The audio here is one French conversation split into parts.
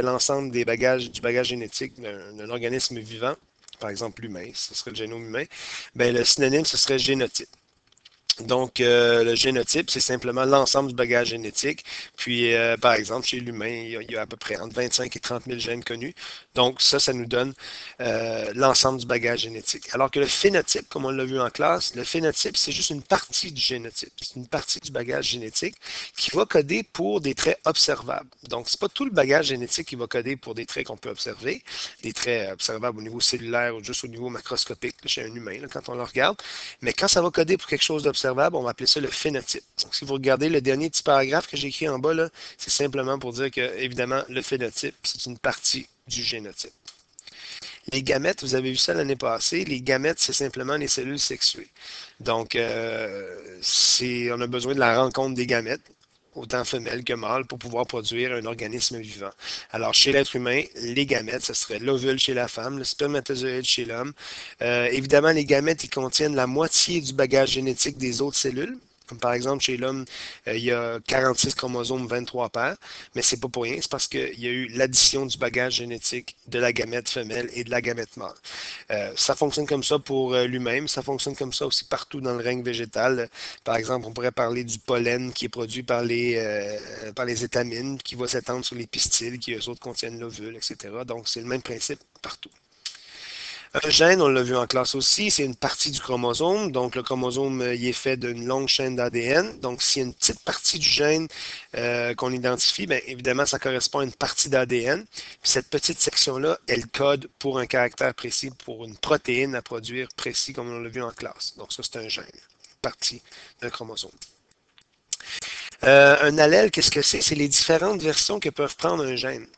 l'ensemble des bagages, du bagage génétique d'un organisme vivant, par exemple l'humain, ce serait le génome humain, ben, le synonyme, ce serait génotype. Donc, le génotype, c'est simplement l'ensemble du bagage génétique. Puis, par exemple, chez l'humain, il y a à peu près entre 25 et 30 000 gènes connus. Donc, ça nous donne l'ensemble du bagage génétique. Alors que le phénotype, comme on l'a vu en classe, le phénotype, c'est juste une partie du génotype. C'est une partie du bagage génétique qui va coder pour des traits observables. Donc, c'est pas tout le bagage génétique qui va coder pour des traits qu'on peut observer, des traits observables au niveau cellulaire ou juste au niveau macroscopique là, chez un humain, là, quand on le regarde. Mais quand ça va coder pour quelque chose d'observable, on va appeler ça le phénotype. Donc, si vous regardez le dernier petit paragraphe que j'ai écrit en bas, c'est simplement pour dire que, évidemment, le phénotype, c'est une partie du génotype. Les gamètes, vous avez vu ça l'année passée, les gamètes, c'est simplement les cellules sexuées. Donc, on a besoin de la rencontre des gamètes, autant femelles que mâles, pour pouvoir produire un organisme vivant. Alors, chez l'être humain, les gamètes, ce serait l'ovule chez la femme, le spermatozoïde chez l'homme. Évidemment, les gamètes, ils contiennent la moitié du bagage génétique des autres cellules. Comme par exemple, chez l'homme, il y a 46 chromosomes, 23 paires, mais c'est pas pour rien, c'est parce qu'il y a eu l'addition du bagage génétique de la gamète femelle et de la gamète mâle. Ça fonctionne comme ça pour l'humain, ça fonctionne comme ça aussi partout dans le règne végétal. Par exemple, on pourrait parler du pollen qui est produit par les étamines, qui va s'étendre sur les pistils, qui eux autres contiennent l'ovule, etc. Donc, c'est le même principe partout. Un gène, on l'a vu en classe aussi, c'est une partie du chromosome. Donc, le chromosome, il est fait d'une longue chaîne d'ADN. Donc, s'il y a une petite partie du gène qu'on identifie, bien évidemment, ça correspond à une partie d'ADN. Puis cette petite section-là, elle code pour un caractère précis, pour une protéine à produire précis, comme on l'a vu en classe. Donc, ça, c'est un gène, une partie d'un chromosome. Un allèle, qu'est-ce que c'est? C'est les différentes versions que peuvent prendre un gène.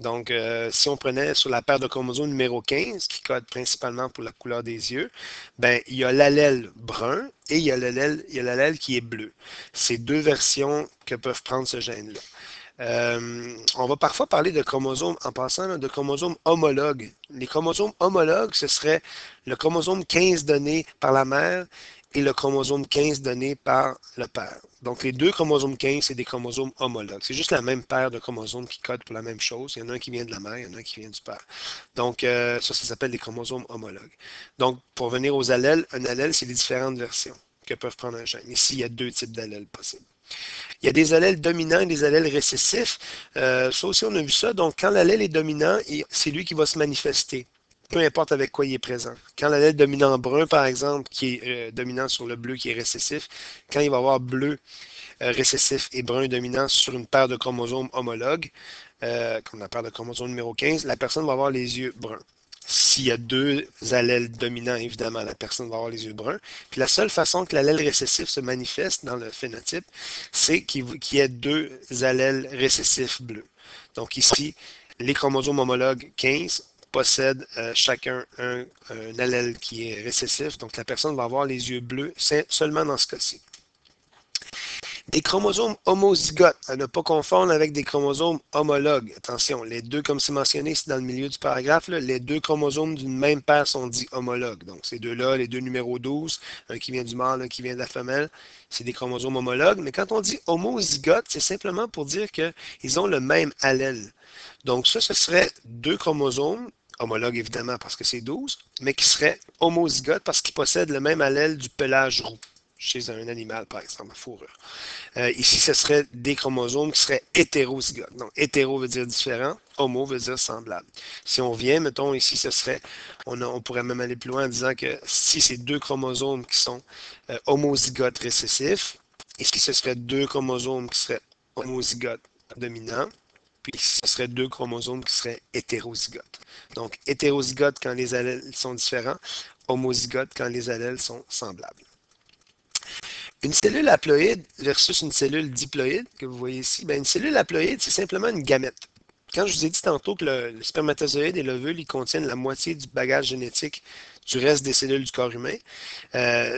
Donc, si on prenait sur la paire de chromosomes numéro 15, qui code principalement pour la couleur des yeux, ben, il y a l'allèle brun et il y a l'allèle qui est bleu. C'est deux versions que peuvent prendre ce gène-là. On va parfois parler de chromosomes, en passant, là, de chromosomes homologues. Les chromosomes homologues, ce serait le chromosome 15 donné par la mère et le chromosome 15 donné par le père. Donc, les deux chromosomes 15, c'est des chromosomes homologues. C'est juste la même paire de chromosomes qui codent pour la même chose. Il y en a un qui vient de la mère, il y en a un qui vient du père. Donc, ça s'appelle des chromosomes homologues. Donc, pour venir aux allèles, un allèle, c'est les différentes versions que peuvent prendre un gène. Ici, il y a deux types d'allèles possibles. Il y a des allèles dominants et des allèles récessifs. Ça aussi, on a vu ça. Donc, quand l'allèle est dominant, c'est lui qui va se manifester, peu importe avec quoi il est présent. Quand l'allèle dominant brun, par exemple, qui est dominant sur le bleu qui est récessif, quand il va avoir bleu récessif et brun dominant sur une paire de chromosomes homologues, comme la paire de chromosomes numéro 15, la personne va avoir les yeux bruns. S'il y a deux allèles dominants, évidemment, la personne va avoir les yeux bruns. Puis la seule façon que l'allèle récessif se manifeste dans le phénotype, c'est qu'il y ait deux allèles récessifs bleus. Donc ici, les chromosomes homologues 15 possèdent chacun un allèle qui est récessif. Donc la personne va avoir les yeux bleus seulement dans ce cas-ci. Des chromosomes homozygotes, à ne pas confondre avec des chromosomes homologues. Attention, les deux, comme c'est mentionné ici dans le milieu du paragraphe, là, les deux chromosomes d'une même paire sont dits homologues. Donc, ces deux-là, les deux numéros 12, un qui vient du mâle, un qui vient de la femelle, c'est des chromosomes homologues. Mais quand on dit homozygote, c'est simplement pour dire qu'ils ont le même allèle. Donc, ça, ce serait deux chromosomes, homologues évidemment parce que c'est 12, mais qui seraient homozygotes parce qu'ils possèdent le même allèle du pelage roux chez un animal, par exemple, à fourrure. Ici, ce serait des chromosomes qui seraient hétérozygotes. Donc, hétéro veut dire différent, homo veut dire semblable. Si on vient, mettons, ici, ce serait, on pourrait même aller plus loin en disant que si c'est deux chromosomes qui sont homozygotes récessifs, ici, ce serait deux chromosomes qui seraient homozygotes dominants, puis ce serait deux chromosomes qui seraient hétérozygotes. Donc, hétérozygote quand les allèles sont différents, homozygote quand les allèles sont semblables. Une cellule haploïde versus une cellule diploïde, que vous voyez ici, bien, une cellule haploïde, c'est simplement une gamète. Quand je vous ai dit tantôt que le spermatozoïde et l'ovule, ils contiennent la moitié du bagage génétique du reste des cellules du corps humain,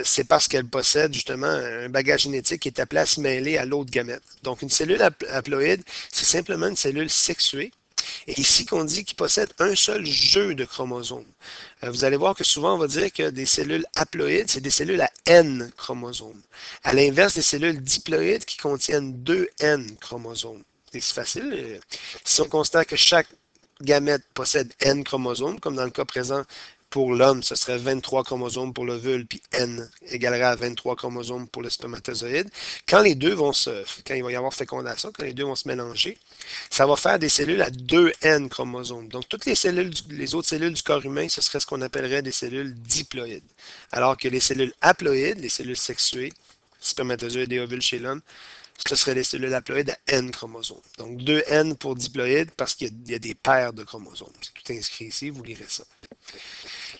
c'est parce qu'elles possèdent justement un bagage génétique qui est appelé à se mêler à l'autre gamète. Donc, une cellule haploïde, c'est simplement une cellule sexuée. Et ici qu'on dit qu'il possède un seul jeu de chromosomes. Vous allez voir que souvent on va dire que des cellules haploïdes, c'est des cellules à N chromosomes. À l'inverse des cellules diploïdes qui contiennent 2 N chromosomes. C'est facile. Si on considère que chaque gamète possède N chromosomes, comme dans le cas présent pour l'homme, ce serait 23 chromosomes pour l'ovule, puis N égalerait à 23 chromosomes pour le spermatozoïde. Quand les deux quand il va y avoir fécondation, quand les deux vont se mélanger, ça va faire des cellules à 2N chromosomes. Donc, toutes les cellules, les autres cellules du corps humain, ce serait ce qu'on appellerait des cellules diploïdes. Alors que les cellules haploïdes, les cellules sexuées, spermatozoïdes et ovules chez l'homme, ce serait les cellules haploïdes à N chromosomes. Donc 2N pour diploïde parce qu'il y a des paires de chromosomes. C'est tout inscrit ici, vous lirez ça.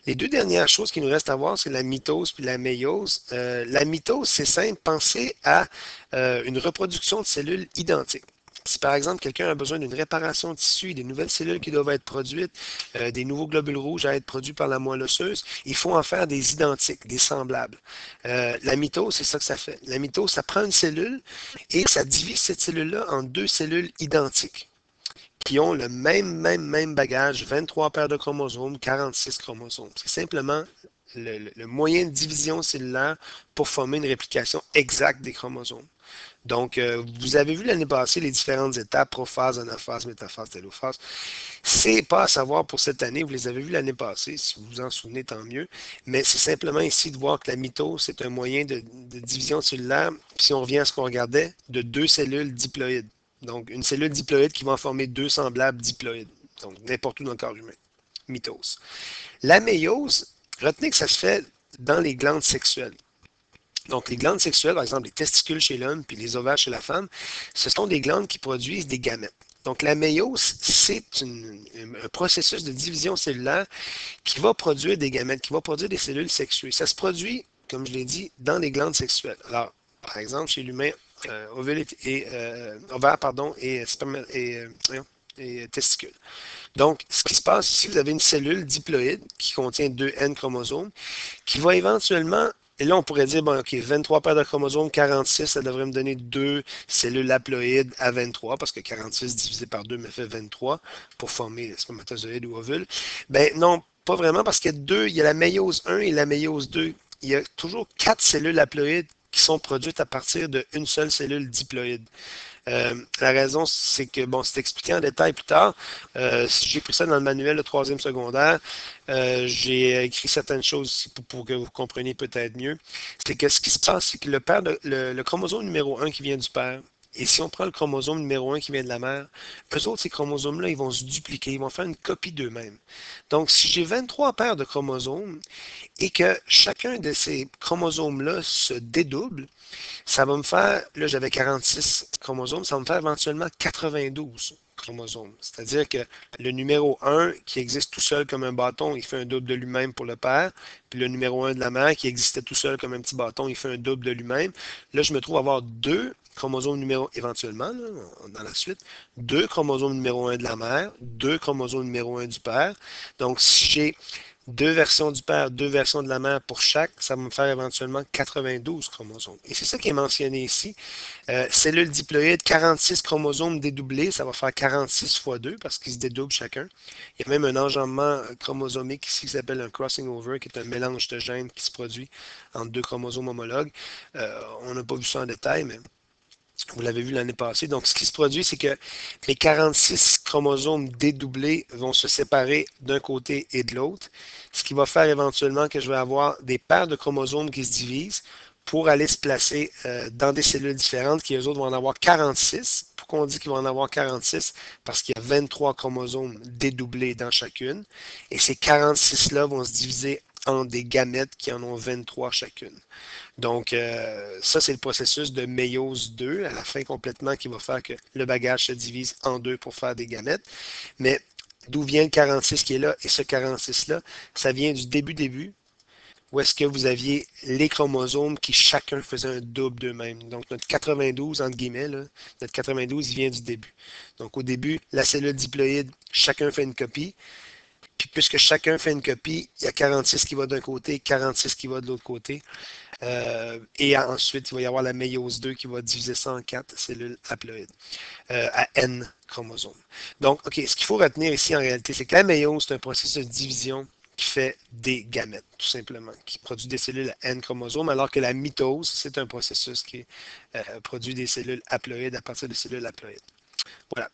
Les deux dernières choses qu'il nous reste à voir, c'est la mitose puis la méiose. La mitose, c'est simple, pensez à une reproduction de cellules identiques. Si par exemple quelqu'un a besoin d'une réparation de tissu, des nouvelles cellules qui doivent être produites, des nouveaux globules rouges à être produits par la moelle osseuse, il faut en faire des identiques, des semblables. La mitose, c'est ça que ça fait. La mitose, ça prend une cellule et ça divise cette cellule-là en deux cellules identiques qui ont le même bagage, 23 paires de chromosomes, 46 chromosomes. C'est simplement le moyen de division cellulaire pour former une réplication exacte des chromosomes. Donc, vous avez vu l'année passée les différentes étapes, prophase, anaphase, métaphase, télophase. C'est pas à savoir pour cette année, vous les avez vus l'année passée, si vous vous en souvenez, tant mieux. Mais c'est simplement ici de voir que la mitose, c'est un moyen de division cellulaire, puis si on revient à ce qu'on regardait, de deux cellules diploïdes. Donc, une cellule diploïde qui va en former deux semblables diploïdes. Donc, n'importe où dans le corps humain. Mitose. La méiose, retenez que ça se fait dans les glandes sexuelles. Donc, les glandes sexuelles, par exemple les testicules chez l'homme puis les ovaires chez la femme, ce sont des glandes qui produisent des gamètes. Donc, la méiose, c'est un processus de division cellulaire qui va produire des gamètes, qui va produire des cellules sexuées. Ça se produit, comme je l'ai dit, dans les glandes sexuelles. Alors, par exemple, chez l'humain, ovule ovaire, pardon, et testicules. Donc, ce qui se passe ici, vous avez une cellule diploïde qui contient 2N chromosomes, qui va éventuellement, et là on pourrait dire, bon, ok, 23 paires de chromosomes, 46, ça devrait me donner deux cellules haploïdes à 23, parce que 46 divisé par 2 me fait 23 pour former le spermatozoïde ou ovule. Ben non, pas vraiment, parce qu'il y a il y a la méiose 1 et la méiose 2. Il y a toujours 4 cellules haploïdes qui sont produites à partir d'une seule cellule diploïde. La raison, c'est que, bon, c'est expliqué en détail plus tard. J'ai pris ça dans le manuel de troisième secondaire. J'ai écrit certaines choses pour que vous compreniez peut-être mieux. C'est que ce qui se passe, c'est que le chromosome numéro 1 qui vient du père, et si on prend le chromosome numéro 1 qui vient de la mère, eux autres, ces chromosomes-là, ils vont se dupliquer, ils vont faire une copie d'eux-mêmes. Donc, si j'ai 23 paires de chromosomes et que chacun de ces chromosomes-là se dédouble, ça va me faire, là j'avais 46 chromosomes, ça va me faire éventuellement 92 chromosomes. C'est-à-dire que le numéro 1 qui existe tout seul comme un bâton, il fait un double de lui-même pour le père. Puis le numéro 1 de la mère qui existait tout seul comme un petit bâton, il fait un double de lui-même. Là, je me trouve à avoir deux chromosomes numéro, éventuellement, là, dans la suite, deux chromosomes numéro 1 de la mère, deux chromosomes numéro 1 du père. Donc, si j'ai deux versions du père, deux versions de la mère pour chaque, ça va me faire éventuellement 92 chromosomes. Et c'est ça qui est mentionné ici. Cellule diploïde, 46 chromosomes dédoublés, ça va faire 46 fois 2 parce qu'ils se dédoublent chacun. Il y a même un enjambement chromosomique ici qui s'appelle un crossing over, qui est un mélange de gènes qui se produit entre deux chromosomes homologues. On n'a pas vu ça en détail, mais vous l'avez vu l'année passée. Donc, ce qui se produit, c'est que les 46 chromosomes dédoublés vont se séparer d'un côté et de l'autre, ce qui va faire éventuellement que je vais avoir des paires de chromosomes qui se divisent pour aller se placer dans des cellules différentes, qui eux autres vont en avoir 46. Pourquoi on dit qu'ils vont en avoir 46? Parce qu'il y a 23 chromosomes dédoublés dans chacune. Et ces 46-là vont se diviser en des gamètes qui en ont 23 chacune. Donc, ça, c'est le processus de méiose 2 à la fin complètement qui va faire que le bagage se divise en deux pour faire des gamètes. Mais d'où vient le 46 qui est là? Et ce 46-là, ça vient du début, où est-ce que vous aviez les chromosomes qui chacun faisait un double d'eux-mêmes. Donc, notre 92, entre guillemets, là, notre 92, il vient du début. Donc, au début, la cellule diploïde, chacun fait une copie. Puis, puisque chacun fait une copie, il y a 46 qui va d'un côté, 46 qui va de l'autre côté. Et ensuite, il va y avoir la méiose 2 qui va diviser ça en 4 cellules haploïdes à N chromosomes. Donc, OK, ce qu'il faut retenir ici en réalité, c'est que la méiose, c'est un processus de division qui fait des gamètes, tout simplement, qui produit des cellules à N chromosomes, alors que la mitose, c'est un processus qui produit des cellules haploïdes à partir des cellules haploïdes. Voilà.